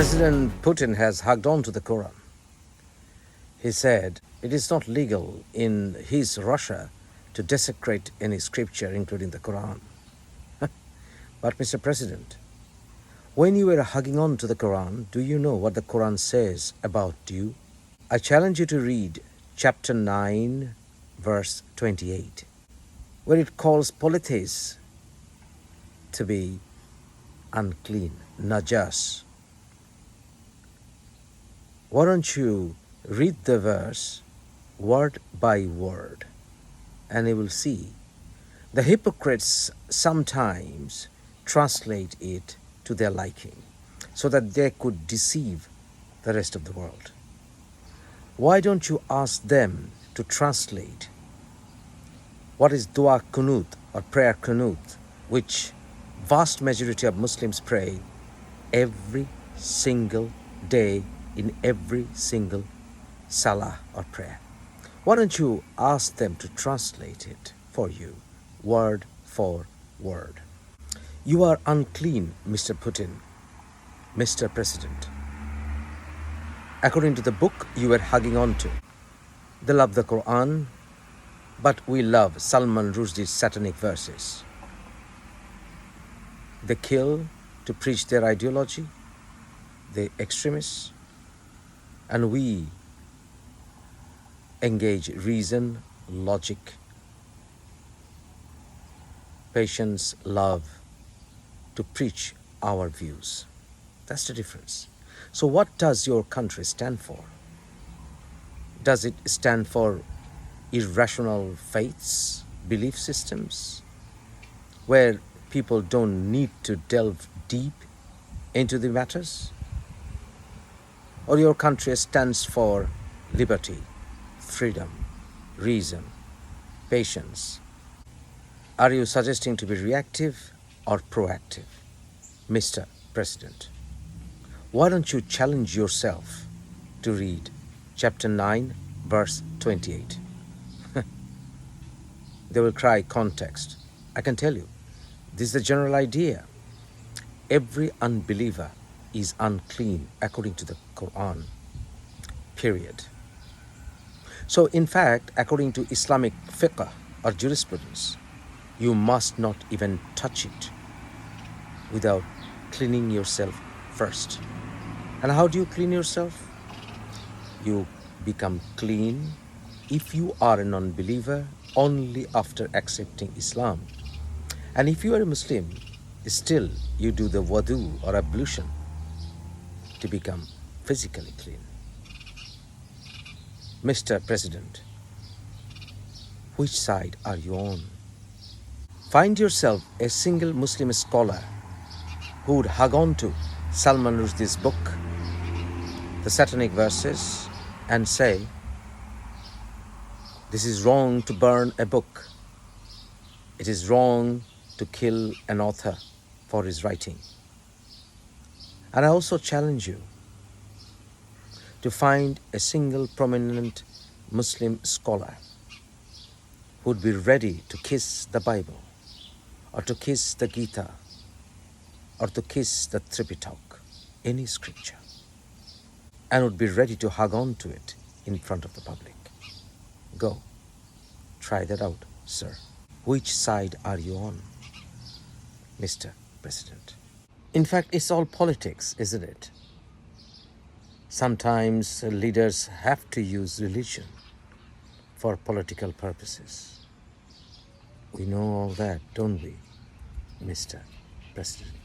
President Putin has hugged on to the Quran. He said it is not legal in his Russia to desecrate any scripture, including the Quran. But Mr. President, when you were hugging on to the Quran, do you know what the Quran says about you? I challenge you to read chapter 9, verse 28, where it calls polytheism to be unclean, najas. Why don't you read the verse word by word, and you will see the hypocrites sometimes translate it to their liking so that they could deceive the rest of the world. Why don't you ask them to translate what is dua kunut or prayer kunut, which vast majority of Muslims pray every single day in every single salah or prayer? Why don't you ask them to translate it for you, word for word? You are unclean, Mr. Putin, Mr. President. According to the book you were hugging on to, they love the Quran, but we love Salman Rushdie's satanic verses. They kill to preach their ideology, the extremists, and we engage reason, logic, patience, love to preach our views. That's the difference. So what does your country stand for? Does it stand for irrational faiths, belief systems, where people don't need to delve deep into the matters? Or your country stands for liberty, freedom, reason, patience? Are you suggesting to be reactive or proactive, Mr. President? Why don't you challenge yourself to read chapter 9, verse 28? They will cry context. I can tell you, this is the general idea. Every unbeliever is unclean according to the Quran, period. So in fact, according to Islamic fiqh or jurisprudence, you must not even touch it without cleaning yourself first. And how do you clean yourself? You become clean if you are a non-believer only after accepting Islam. And if you are a Muslim, still you do the wudu or ablution to become physically clean. Mr. President, which side are you on? Find yourself a single Muslim scholar who would hug on to Salman Rushdie's book, the satanic verses, and say, this is wrong to burn a book. It is wrong to kill an author for his writing. And I also challenge you to find a single prominent Muslim scholar who would be ready to kiss the Bible, or to kiss the Gita, or to kiss the Tripitak, any scripture, and would be ready to hug on to it in front of the public. Go, try that out, sir. Which side are you on, Mr. President? In fact, it's all politics, isn't it? Sometimes leaders have to use religion for political purposes. We know all that, don't we, Mr. President?